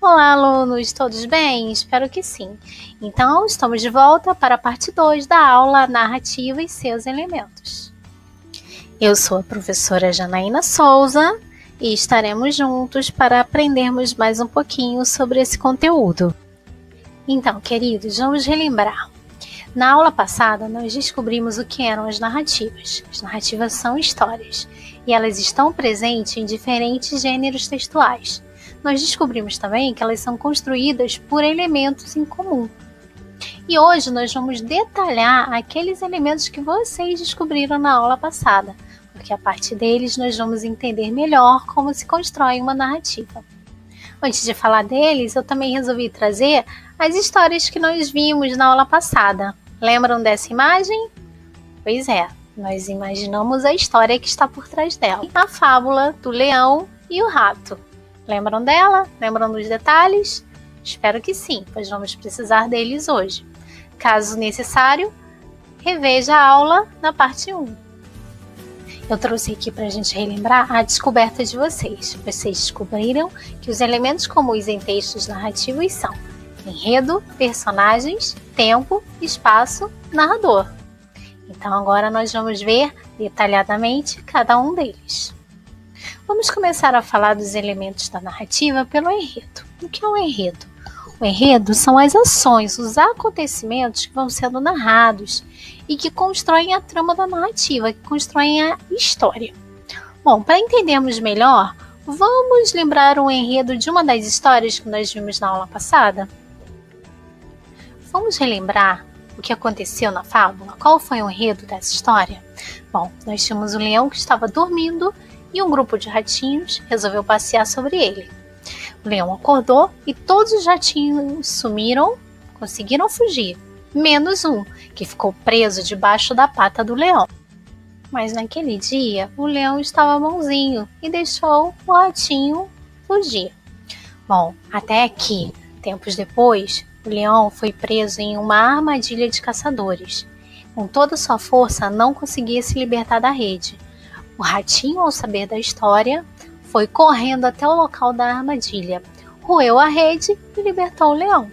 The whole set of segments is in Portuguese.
Olá, alunos, todos bem? Espero que sim. Então, estamos de volta para a parte 2 da aula Narrativa e seus elementos. Eu sou a professora Janaína Souza e estaremos juntos para aprendermos mais um pouquinho sobre esse conteúdo. Então, queridos, vamos relembrar. Na aula passada, nós descobrimos o que eram as narrativas. As narrativas são histórias e elas estão presentes em diferentes gêneros textuais. Nós descobrimos também que elas são construídas por elementos em comum. E hoje nós vamos detalhar aqueles elementos que vocês descobriram na aula passada, porque a partir deles nós vamos entender melhor como se constrói uma narrativa. Antes de falar deles, eu também resolvi trazer as histórias que nós vimos na aula passada. Lembram dessa imagem? Pois é, nós imaginamos a história que está por trás dela. A fábula do leão e o rato. Lembram dela? Lembram dos detalhes? Espero que sim, pois vamos precisar deles hoje. Caso necessário, reveja a aula na parte 1. Eu trouxe aqui para a gente relembrar a descoberta de vocês. Vocês descobriram que os elementos comuns em textos narrativos são enredo, personagens, tempo, espaço, narrador. Então agora nós vamos ver detalhadamente cada um deles. Vamos começar a falar dos elementos da narrativa pelo enredo. O que é um enredo? O enredo são as ações, os acontecimentos que vão sendo narrados e que constroem a trama da narrativa, que constroem a história. Bom, para entendermos melhor, vamos lembrar o enredo de uma das histórias que nós vimos na aula passada? Vamos relembrar o que aconteceu na fábula? Qual foi o enredo dessa história? Bom, nós tínhamos um leão que estava dormindo e um grupo de ratinhos resolveu passear sobre ele. O leão acordou e todos os ratinhos sumiram, conseguiram fugir, menos um, que ficou preso debaixo da pata do leão. Mas naquele dia, o leão estava bonzinho e deixou o ratinho fugir. Bom, até aqui, tempos depois, o leão foi preso em uma armadilha de caçadores. Com toda sua força, não conseguia se libertar da rede. O ratinho, ao saber da história, foi correndo até o local da armadilha, roeu a rede e libertou o leão.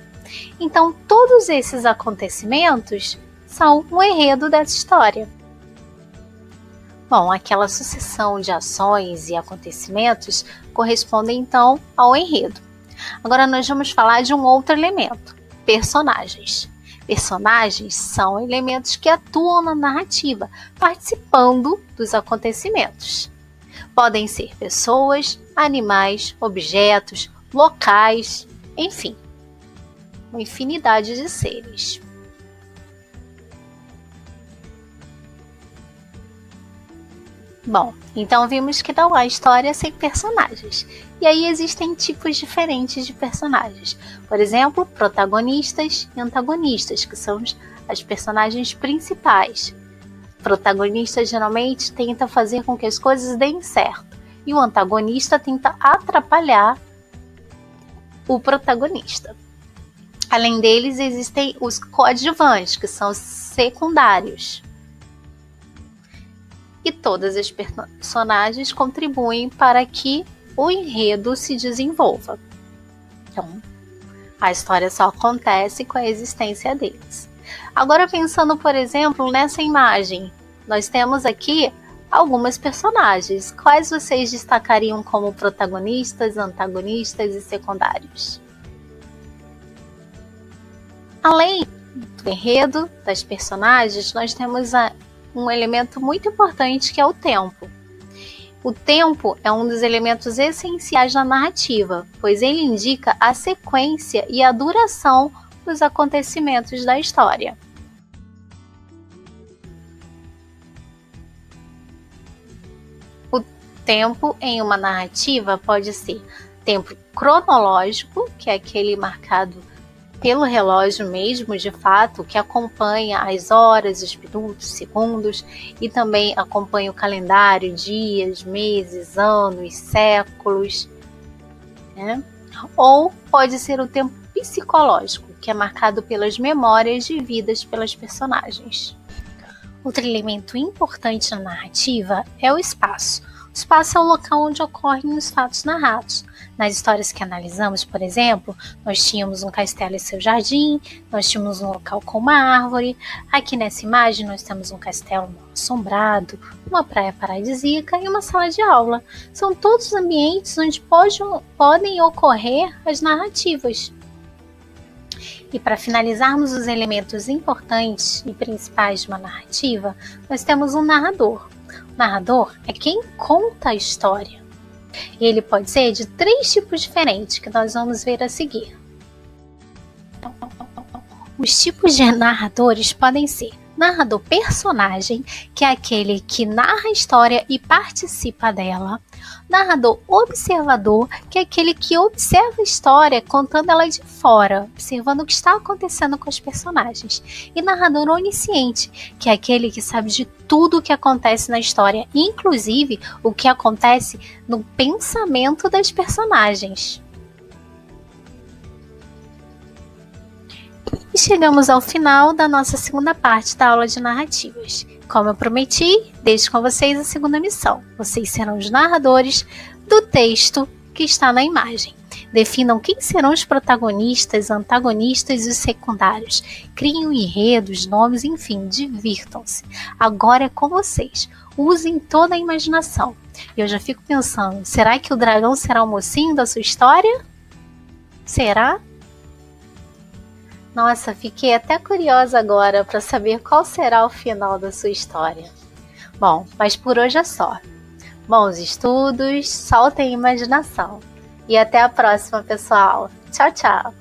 Então, todos esses acontecimentos são o enredo dessa história. Bom, aquela sucessão de ações e acontecimentos corresponde então ao enredo. Agora nós vamos falar de um outro elemento, personagens. Personagens são elementos que atuam na narrativa, participando dos acontecimentos. Podem ser pessoas, animais, objetos, locais, enfim, uma infinidade de seres. Bom, então vimos que não há história sem personagens. E aí existem tipos diferentes de personagens. Por exemplo, protagonistas e antagonistas, que são as personagens principais. O protagonista geralmente tenta fazer com que as coisas deem certo. E o antagonista tenta atrapalhar o protagonista. Além deles, existem os coadjuvantes, que são secundários. E todas as personagens contribuem para que o enredo se desenvolva. Então, a história só acontece com a existência deles. Agora, pensando, por exemplo, nessa imagem, nós temos aqui algumas personagens. Quais vocês destacariam como protagonistas, antagonistas e secundários? Além do enredo, das personagens, nós temos um elemento muito importante que é o tempo. O tempo é um dos elementos essenciais da narrativa, pois ele indica a sequência e a duração dos acontecimentos da história. O tempo em uma narrativa pode ser tempo cronológico, que é aquele marcado pelo relógio mesmo, de fato, que acompanha as horas, os minutos, segundos, e também acompanha o calendário, dias, meses, anos, séculos, né? Ou pode ser o tempo psicológico, que é marcado pelas memórias vividas pelas personagens. Outro elemento importante na narrativa é o espaço. O espaço é o local onde ocorrem os fatos narrados. Nas histórias que analisamos, por exemplo, nós tínhamos um castelo e seu jardim, nós tínhamos um local com uma árvore. Aqui nessa imagem nós temos um castelo mal assombrado, uma praia paradisíaca e uma sala de aula. São todos ambientes onde podem ocorrer as narrativas. E para finalizarmos os elementos importantes e principais de uma narrativa, nós temos um narrador. O narrador é quem conta a história. E ele pode ser de 3 tipos diferentes, que nós vamos ver a seguir. Os tipos de narradores podem ser narrador personagem, que é aquele que narra a história e participa dela. Narrador observador, que é aquele que observa a história contando ela de fora, observando o que está acontecendo com os personagens. E narrador onisciente, que é aquele que sabe de tudo o que acontece na história, inclusive o que acontece no pensamento das personagens. E chegamos ao final da nossa segunda parte da aula de narrativas. Como eu prometi, deixo com vocês a segunda missão. Vocês serão os narradores do texto que está na imagem. Definam quem serão os protagonistas, antagonistas e os secundários. Criem um enredo, os nomes, enfim, divirtam-se. Agora é com vocês. Usem toda a imaginação. Eu já fico pensando, será que o dragão será o mocinho da sua história? Será? Nossa, fiquei até curiosa agora para saber qual será o final da sua história. Bom, mas por hoje é só. Bons estudos, soltem a imaginação. E até a próxima, pessoal. Tchau, tchau!